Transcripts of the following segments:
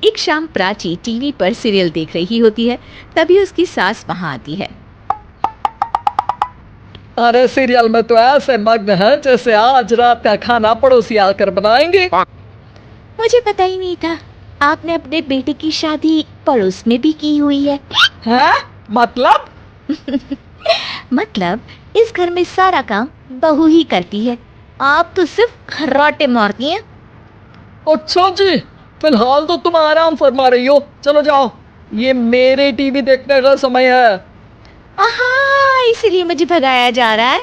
एक शाम प्राची टीवी पर सीरियल देख रही होती है। तभी उसकी सास वहां आती है। अरे सीरियल में तो ऐसे मग्न है जैसे आज रात का खाना पड़ोसी आकर बनाएंगे। मुझे पता ही नहीं था आपने अपने बेटे की शादी पड़ोस में भी की हुई है। हैं? मतलब? मतलब इस घर में सारा काम बहू ही करती है, आप तो सिर्फ खर्राटे मारती हैं। अच्छा जी, फिलहाल तो तुम आराम फरमा रही हो, चलो जाओ, ये मेरे टीवी देखने का समय है। आहा, इसलिए मुझे भगाया जा रहा है।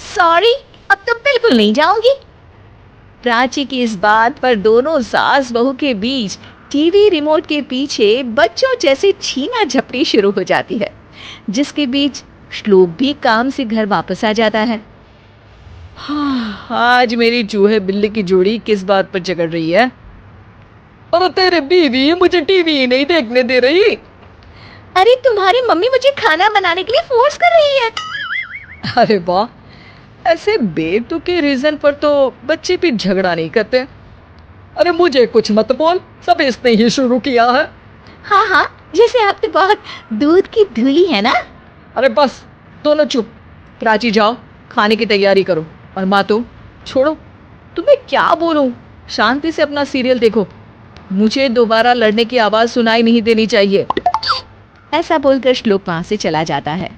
सॉरी, अब तो बिल्कुल नहीं जाऊंगी। प्राची की इस बात पर दोनों सास बहू के बीच टीवी रिमोट के पीछे बच्चों जैसे छीना झपटी शुरू हो जाती है, जिसके बीच श्लोक भी काम से घर वापस आ जाता है। हाँ, आज मेरी चूहे बिल्ली की जोड़ी किस बात पर झगड़ रही है? अरे तेरे बीवी मुझे टीवी ही नहीं देखने दे रही। अरे तुम्हारी मम्मी मुझे खाना बनाने के लिए फोर्स कर रही है। अरे वाह, ऐसे बेतुके रीजन पर तो बच्चे भी झगड़ा नहीं करते। अरे मुझे कुछ मत बोल, सब इसने ही शुरू किया है। हाँ हाँ, जैसे आप तो बहुत दूध की धूली है ना। अरे बस, दोनों चुप। प्राची जाओ, खाने की तैयारी करो। और माँ तुम छोड़ो, तुम्हें क्या बोलूं, शांति से अपना सीरियल देखो, मुझे दोबारा लड़ने की आवाज सुनाई नहीं देनी चाहिए। ऐसा बोलकर श्लोक वहां से चला जाता है,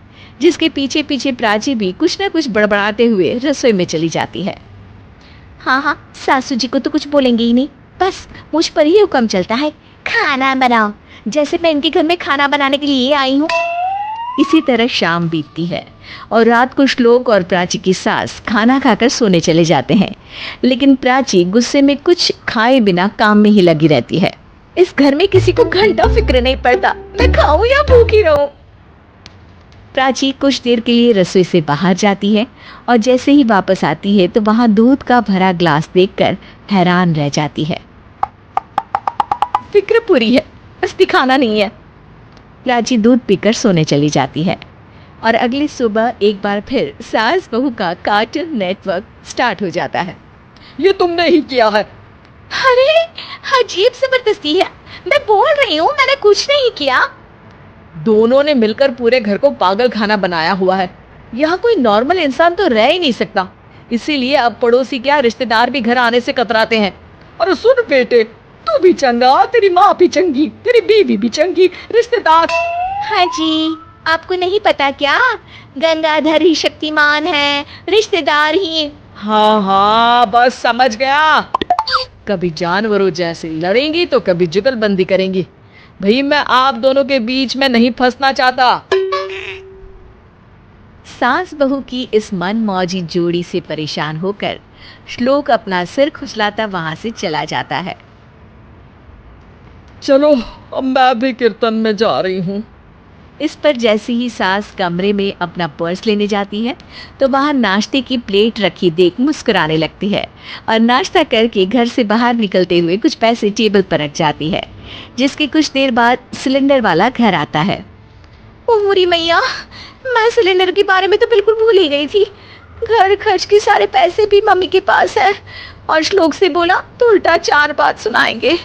जिसके पीछे पीछे प्राची भी कुछ न कुछ बड़बड़ाते हुए रसोई में चली जाती है। हाँ हाँ, सासू जी को तो कुछ बोलेंगे ही नहीं, बस मुझ पर ही हुक्म चलता है, खाना बनाओ, जैसे मैं इनके घर में खाना बनाने के लिए आई हूँ। इसी तरह शाम बीतती है और रात को श्लोक और प्राची की सास खाना खाकर सोने चले जाते हैं, लेकिन प्राची गुस्से में कुछ खाए बिना काम में ही लगी रहती है। इस घर में किसी को घंटा फिक्र नहीं पड़ता, मैं खाऊं या भूखी रहूं। प्राची कुछ देर के लिए रसोई से बाहर जाती है और जैसे ही वापस आती है तो वहां दूध का भरा ग्लास देखकर हैरान रह जाती है। फिक्र पूरी है, बस दिखाना नहीं है। प्राची दूध पीकर सोने चली जाती है और अगली सुबह एक बार फिर सास बहू का कार्टून नेटवर्क स्टार्ट हो जाता है। ये तुमने ही किया है। अरे अजीब जबरदस्ती है, मैं बोल रही हूँ मैंने कुछ नहीं किया। दोनों ने मिलकर पूरे घर को पागल खाना बनाया हुआ है। यहाँ कोई नॉर्मल इंसान तो रह ही नहीं सकता, इसीलिए अब पड़ोसी क्या रिश्तेदार भी घर आने से कतराते हैं। और सुन बेटे, तू भी चंगा, तेरी माँ भी चंगी, तेरी बीवी भी चंगी, रिश्तेदार। हाँ जी, आपको नहीं पता क्या, गंगाधर ही शक्तिमान है, रिश्तेदार ही। हाँ हाँ, बस समझ गया। कभी जानवरों जैसे लड़ेंगी तो कभी जुगलबंदी करेंगी। भाई मैं आप दोनों के बीच में नहीं फंसना चाहता। सास बहू की इस मन मौजी जोड़ी से परेशान होकर श्लोक अपना सिर खुजलाता वहां से चला जाता है। चलो अब मैं भी कीर्तन में जा रही हूँ। इस पर जैसे ही सास कमरे में अपना पर्स लेने जाती है तो वहां नाश्ते की प्लेट रखी देख मुस्कुराने लगती है और नाश्ता करके घर से बाहर निकलते हुए कुछ पैसे टेबल पर रख जाती है, जिसके कुछ देर बाद सिलेंडर वाला घर आता है। ओ मुरी मैया, मैं सिलेंडर के बारे में तो बिल्कुल भूल ही गई थी। घर खर्च के सारे पैसे भी मम्मी के पास है और श्लोक से बोला तो उल्टा 4 बात सुनाएंगे।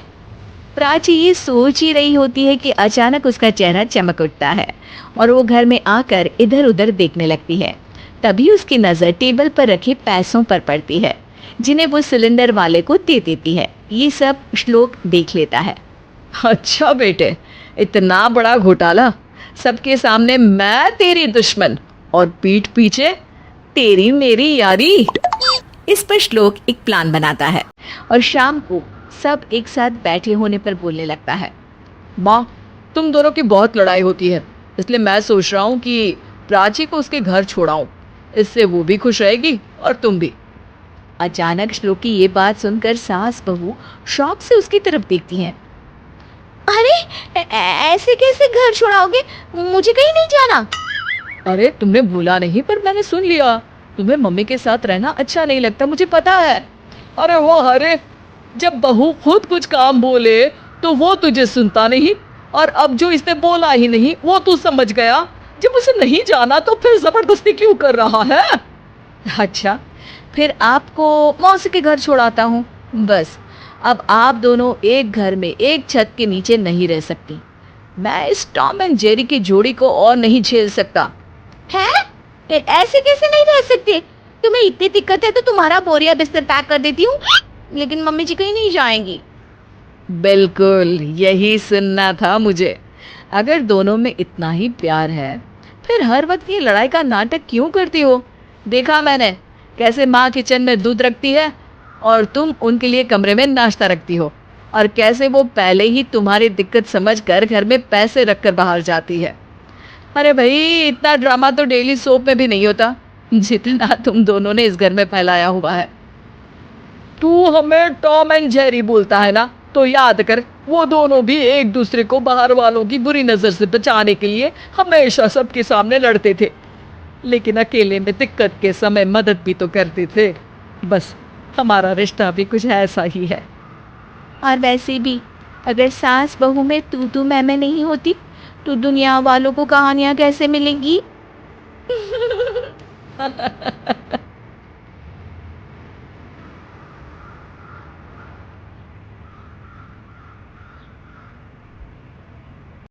प्राची ये सोच ही रही होती है कि अचानक उसका चेहरा चमक उठता है और वो घर में आकर इधर उधर देखने लगती है। तभी उसकी नज़र टेबल पर रखे पैसों पर पड़ती है, जिन्हें वो सिलेंडर वाले को दे देती है। ये सब श्लोक देख लेता है। अच्छा बेटे, इतना बड़ा घोटाला, सबके सामने मैं तेरी दुश्मन और पीठ पीछे तेरी मेरी यारी। इस पर श्लोक एक प्लान बनाता है और शाम को सब एक साथ बैठे होने पर बोलने लगता है। माँ, तुम दोनों की बहुत लड़ाई होती है, इसलिए मैं सोच रहा हूँ कि प्राची को उसके घर छोड़ाऊँ, इससे वो भी खुश रहेगी और तुम भी। अचानक श्लोक की ये बात सुनकर सास बहू शौक से उसकी तरफ देखती हैं। अरे ऐसे कैसे घर छोड़ाओगे, मुझे कहीं नहीं जाना। अरे तुमने भूला नहीं, पर मैंने सुन लिया, तुम्हें मम्मी के साथ रहना अच्छा नहीं लगता, मुझे पता है। अरे वाह, अरे जब बहू खुद कुछ काम बोले तो वो तुझे सुनता नहीं, और अब जो इसने बोला ही नहीं वो तू समझ गया। जब उसे नहीं जाना तो फिर जबरदस्ती क्यों कर रहा है? अच्छा, फिर आपको मौसी के घर छोड़ाता हूँ, बस अब आप दोनों एक घर में एक छत के नीचे नहीं रह सकती। मैं इस टॉम एंड जेरी की जोड़ी को और नहीं झेल सकता। है? फिर ऐसे कैसे नहीं रह सकते? तुम्हें इतनी दिक्कत है तो तुम्हारा बोरिया बिस्तर पैक कर देती हूँ, लेकिन मम्मी जी कहीं नहीं जाएंगी। बिल्कुल यही सुनना था मुझे। अगर दोनों में इतना ही प्यार है, फिर हर वक्त ये लड़ाई का नाटक क्यों करती हो? देखा मैंने कैसे माँ किचन में दूध रखती है और तुम उनके लिए कमरे में नाश्ता रखती हो, और कैसे वो पहले ही तुम्हारी दिक्कत समझ कर घर में पैसे रखकर बाहर जाती है। अरे भाई, इतना ड्रामा तो डेली सोप में भी नहीं होता जितना तुम दोनों ने इस घर में फैलाया हुआ है। तू हमें टॉम एंड जेरी बोलता है ना, तो याद कर वो दोनों भी एक दूसरे को बाहर वालों की बुरी नज़र से बचाने के लिए हमेशा सबके सामने लड़ते थे, लेकिन अकेले में दिक्कत के समय मदद भी तो करते थे। बस हमारा रिश्ता भी कुछ ऐसा ही है। और वैसे भी अगर सास बहू में तू मैं नहीं होती तो दुनिया वालों को कहानियां कैसे मिलेंगी?